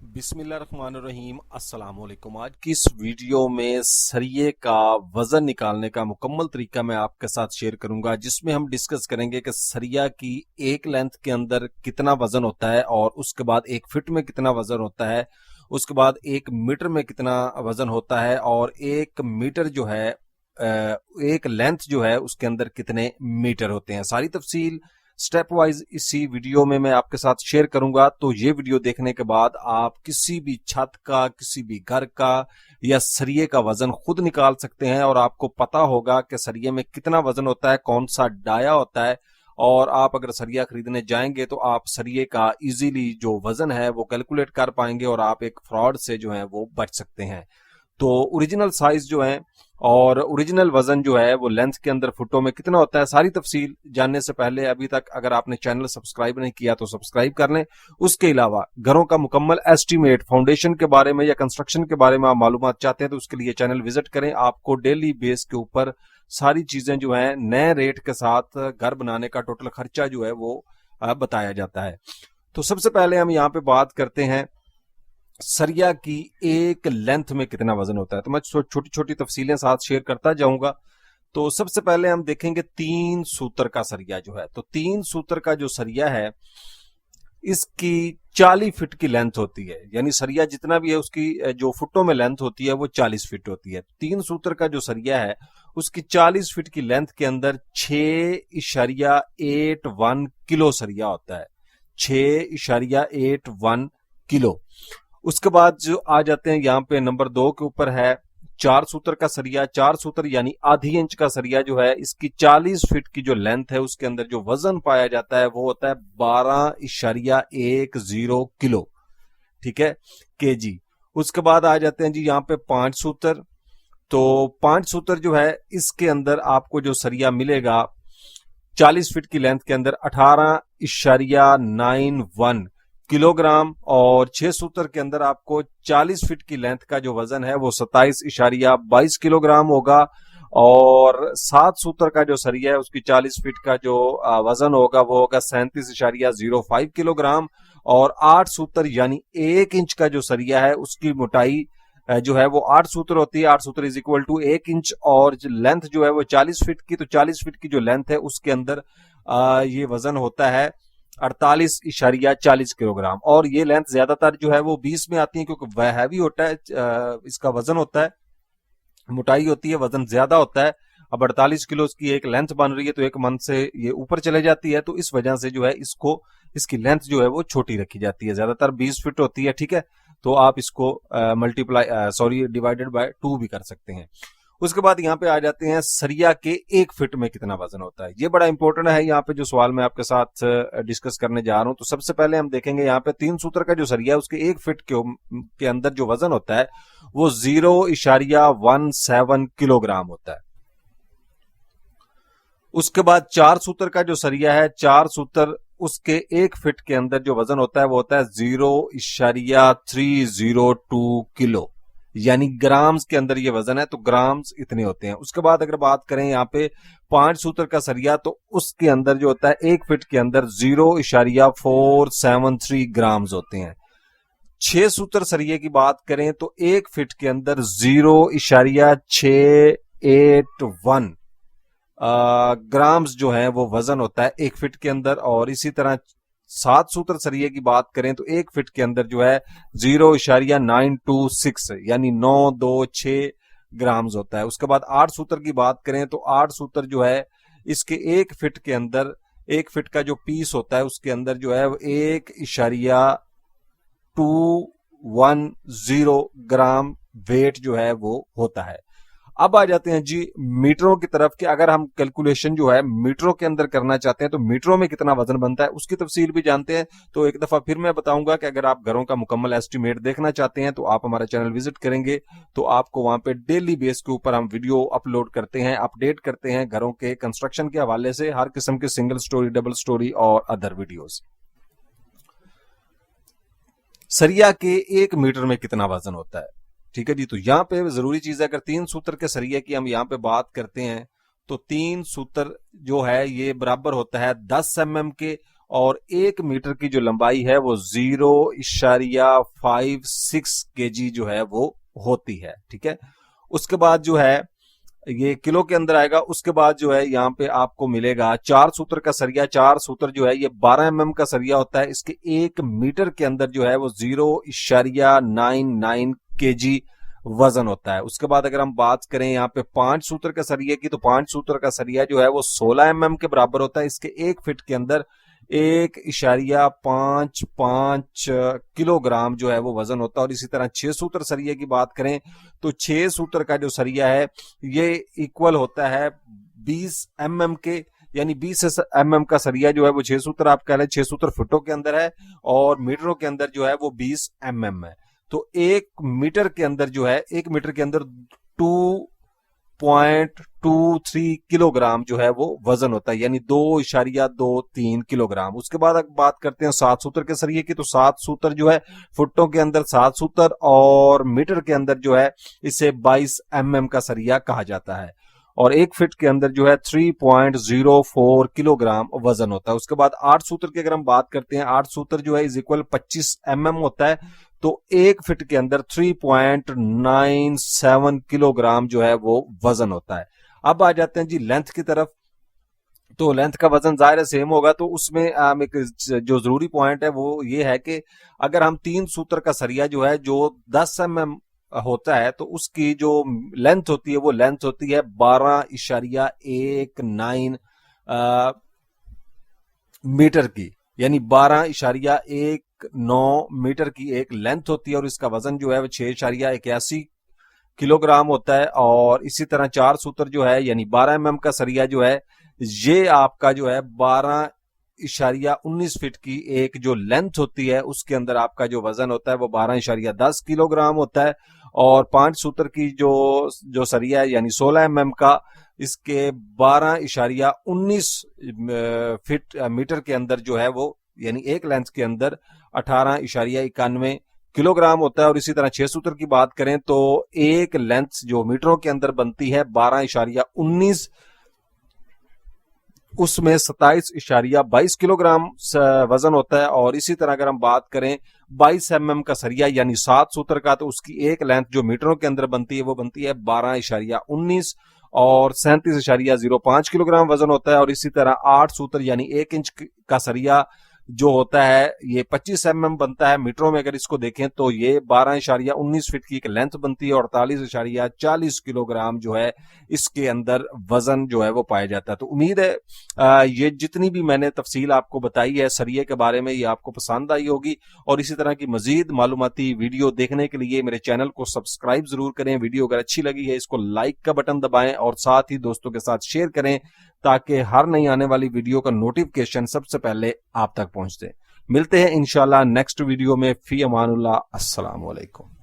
बिस्मिल्लाह रहमान रहीम। अस्सलाम वालेकुम। आज की इस वीडियो में सरिये का वजन निकालने का मुकम्मल तरीका मैं आपके साथ शेयर करूंगा, जिसमें हम डिस्कस करेंगे कि सरिया की एक लेंथ के अंदर कितना वजन होता है, और उसके बाद एक फिट में कितना वजन होता है, उसके बाद एक मीटर में कितना वजन होता है, और एक मीटर जो है एक लेंथ जो है उसके अंदर कितने मीटर होते हैं। सारी तफसील स्टेप वाइज इसी वीडियो में मैं आपके साथ शेयर करूंगा। तो ये वीडियो देखने के बाद आप किसी भी छत का, किसी भी घर का या सरिये का वजन खुद निकाल सकते हैं, और आपको पता होगा कि सरिये में कितना वजन होता है, कौन सा डाया होता है। और आप अगर सरिया खरीदने जाएंगे तो आप सरिये का इजीली जो वजन है वो कैलकुलेट कर पाएंगे, और आप एक फ्रॉड से जो है वो बच सकते हैं। तो ओरिजिनल साइज जो है और ओरिजिनल वजन जो है वो लेंथ के अंदर फुटों में कितना होता है, सारी तफसील जानने से पहले अभी तक अगर आपने चैनल सब्सक्राइब नहीं किया तो सब्सक्राइब कर लें। उसके अलावा घरों का मुकम्मल एस्टीमेट, फाउंडेशन के बारे में या कंस्ट्रक्शन के बारे में आप मालूमात चाहते हैं तो उसके लिए चैनल विजिट करें। आपको डेली बेस के ऊपर सारी चीजें जो है नए रेट के साथ घर बनाने का टोटल खर्चा जो है वो बताया जाता है। तो सबसे पहले हम यहाँ पे बात करते हैं सरिया की एक लेंथ में कितना वजन होता है। तो मैं छोटी छोटी तफसीलें साथ शेयर करता जाऊंगा। तो सबसे पहले हम देखेंगे 3 सूत्र का सरिया जो है। तो 3 सूत्र का जो सरिया है इसकी 40 फीट की लेंथ होती है, यानी सरिया जितना भी है उसकी जो फुटों में लेंथ होती है वो 40 फीट होती है। 3 सूत्र का जो सरिया है उसकी 40 फीट की लेंथ के अंदर 6.81 किलो सरिया होता है। 6.81 किलो। उसके बाद जो आ जाते हैं यहाँ पे नंबर 2 के ऊपर है 4 सूत्र का सरिया। 4 सूत्र यानी आधी इंच का सरिया जो है, इसकी 40 फीट की जो लेंथ है उसके अंदर जो वजन पाया जाता है वो होता है 12.10 किलो। ठीक है, केजी। उसके बाद आ जाते हैं जी यहाँ पे 5 सूत्र। तो 5 सूत्र जो है इसके अंदर आपको जो सरिया मिलेगा 40 फीट की लेंथ के अंदर 18.91 किलोग्राम, और 6 सूत्र के अंदर आपको 40 फीट की लेंथ का जो वजन है वो 27.22 किलोग्राम होगा। और 7 सूत्र का जो सरिया है उसकी 40 फीट का जो वजन होगा वो होगा 37.05 किलोग्राम। और 8 सूत्र यानी 1 इंच का जो सरिया है उसकी मोटाई जो है वो 8 सूत्र होती है। 8 सूत्र इज इक्वल टू 1 इंच, और लेंथ जो है वो 40 फीट की। तो 40 फीट की जो लेंथ है उसके अंदर ये वजन होता है 48.40 किलोग्राम। और ये लेंथ ज्यादातर जो है वो 20 में आती है, क्योंकि वह हैवी होता है, इसका वजन होता है, मोटाई होती है, वजन ज्यादा होता है। अब 48 किलो की एक लेंथ बन रही है तो एक मन से ये ऊपर चले जाती है, तो इस वजह से जो है इसकी लेंथ जो है वो छोटी रखी जाती है, ज्यादातर 20 फीट होती है। ठीक है, तो आप इसको डिवाइडेड बाय 2 भी कर सकते हैं। उसके बाद यहाँ पे आ जाते हैं सरिया के 1 फीट में कितना वजन होता है। ये बड़ा इंपॉर्टेंट है यहाँ पे जो सवाल मैं आपके साथ डिस्कस करने जा रहा हूं। तो सबसे पहले हम देखेंगे यहाँ पे 3 सूत्र का जो सरिया है उसके 1 फीट के अंदर जो वजन होता है वो 0.17 किलोग्राम होता है। उसके बाद 4 सूत्र का जो सरिया है, 4 सूत्र उसके 1 फीट के अंदर जो वजन होता है वो होता है 0.302 किलो, यानी ग्राम्स के अंदर ये वजन है, तो ग्राम्स इतने होते हैं। उसके बाद अगर बात करें यहाँ पे 5 सूत्र का सरिया, तो उसके अंदर जो होता है 1 फीट के अंदर 0.473 ग्राम्स होते हैं। 6 सूत्र सरिये की बात करें तो 1 फीट के अंदर 0.681 ग्राम्स जो है वो वजन होता है 1 फीट के अंदर। और इसी तरह 7 सूत्र सरिये की बात करें तो 1 फीट के अंदर जो है 0.926 यानी 926 ग्राम्स होता है। उसके बाद 8 सूत्र की बात करें तो 8 सूत्र जो है इसके 1 फीट के अंदर 1 फीट का जो पीस होता है उसके अंदर जो है 1.210 ग्राम वेट जो है वो होता है। अब आ जाते हैं जी मीटरों की तरफ कि अगर हम कैलकुलेशन जो है मीटरों के अंदर करना चाहते हैं तो मीटरों में कितना वजन बनता है उसकी तफसील भी जानते हैं। तो एक दफा फिर मैं बताऊंगा कि अगर आप घरों का मुकम्मल एस्टीमेट देखना चाहते हैं तो आप हमारा चैनल विजिट करेंगे, तो आपको वहां पे डेली बेस के ऊपर हम वीडियो अपलोड करते हैं, अपडेट करते हैं घरों के कंस्ट्रक्शन के हवाले से, हर किस्म के सिंगल स्टोरी, डबल स्टोरी और अदर वीडियोस। सरिया के 1 मीटर में कितना वजन होता है, ठीक है जी। तो यहाँ पे जरूरी चीज है, अगर 3 सूत्र के सरिये की हम यहाँ पे बात करते हैं तो 3 सूत्र जो है ये बराबर होता है 10 mm के, اور 1 میٹر کی جو لمبائی ہے وہ 0.56 kg جو ہے وہ ہوتی ہے. ٹھیک ہے. اس کے بعد جو ہے یہ کلو کے اندر آئے گا. اس کے بعد جو ہے یہاں پہ آپ کو ملے گا 4 سوتر کا سریا. 4 سوتر جو ہے یہ 12 mm کا سریا ہوتا ہے. اس کے 1 میٹر کے اندر جو ہے وہ 0.99 kg وزن ہوتا ہے. اس کے بعد اگر ہم بات کریں یہاں پہ 5 سوتر کا سریے کی تو 5 سوتر کا سریا جو ہے وہ 16 mm کے برابر ہوتا ہے. اس کے 1 فٹ کے اندر 1.55 کلو گرام جو ہے وہ وزن ہوتا ہے. اور اسی طرح 6 سوتر سریے کی بات کریں تو 6 سوتر کا جو سریا ہے یہ ایکول ہوتا ہے 20 mm کے, یعنی 20 mm کا سریا جو ہے وہ 6 سوتر آپ کہہ لیں. 6 سوتر فٹوں کے اندر ہے اور میٹروں کے اندر جو ہے وہ 20 mm ہے. تو 1 میٹر کے اندر جو ہے 1 میٹر کے اندر 2.23 کلو گرام جو ہے وہ وزن ہوتا ہے, یعنی 2.23 کلو گرام. اس کے بعد بات کرتے ہیں 7 سوتر کے سریے کی تو 7 سوتر جو ہے فٹوں کے اندر 7 سوتر اور میٹر کے اندر جو ہے اسے 22 mm کا سریا کہا جاتا ہے. اور 1 فٹ کے اندر جو ہے 3.04 کلو گرام وزن ہوتا ہے. اس کے بعد 8 سوتر کی اگر ہم بات کرتے ہیں 8 سوتر جو ہے از اکول 25 mm ہوتا ہے. تو 1 فٹ کے اندر 3.97 کلو گرام جو ہے وہ وزن ہوتا ہے. اب آ جاتے ہیں جی لینتھ کی طرف. تو لینتھ کا وزن ظاہر ہے سیم ہوگا. تو اس میں ایک جو ضروری پوائنٹ ہے وہ یہ ہے کہ اگر ہم 3 سوتر کا سریا جو ہے جو 10 mm ہوتا ہے تو اس کی جو لینتھ ہوتی ہے وہ لینتھ ہوتی ہے 12.19 میٹر کی, یعنی 12.19 میٹر کی ایک لینتھ ہوتی ہے. اور اس کا وزن جو ہے وہ 6.81 کلو گرام ہوتا ہے. اور اسی طرح 4 سوتر جو ہے یعنی 12 mm کا سریا جو ہے یہ آپ کا جو ہے 12.19 فٹ کی ایک جو لینتھ ہوتی ہے اس کے اندر آپ کا جو وزن ہوتا ہے وہ 12.10 کلو گرام ہوتا ہے. اور 5 سوتر کی جو سریا ہے یعنی 16 mm کا اس کے 12.19 فٹ میٹر کے اندر جو ہے وہ یعنی ایک لینتھ کے اندر 18.91 کلو گرام ہوتا ہے. اور اسی طرح 6 سوتر کی بات کریں تو ایک لینتھ جو میٹروں کے اندر بنتی ہے 12.19 اس میں 27.22 کلو گرام وزن ہوتا ہے. اور اسی طرح اگر ہم بات کریں 22 mm کا سریا یعنی 7 سوتر کا تو اس کی ایک لینتھ جو میٹروں کے اندر بنتی ہے وہ بنتی ہے 12.19 اور 37.05 کلو گرام وزن ہوتا ہے. اور اسی طرح 8 سوتر یعنی 1 انچ کا سریا جو ہوتا ہے یہ 25 mm بنتا ہے. میٹروں میں اگر اس کو دیکھیں تو یہ 12.19 فٹ کی ایک لینتھ بنتی ہے اور 48.40 کلو گرام جو ہے اس کے اندر وزن جو ہے وہ پایا جاتا ہے. تو امید ہے یہ جتنی بھی میں نے تفصیل آپ کو بتائی ہے سریے کے بارے میں یہ آپ کو پسند آئی ہوگی. اور اسی طرح کی مزید معلوماتی ویڈیو دیکھنے کے لیے میرے چینل کو سبسکرائب ضرور کریں. ویڈیو اگر اچھی لگی ہے اس کو لائک کا بٹن دبائیں اور ساتھ ہی دوستوں کے ساتھ شیئر کریں تاکہ ہر نئی آنے والی ویڈیو کا نوٹیفکیشن سب سے پہلے آپ تک پہنچتے. ملتے ہیں انشاءاللہ نیکسٹ ویڈیو میں. فی امان اللہ. السلام علیکم.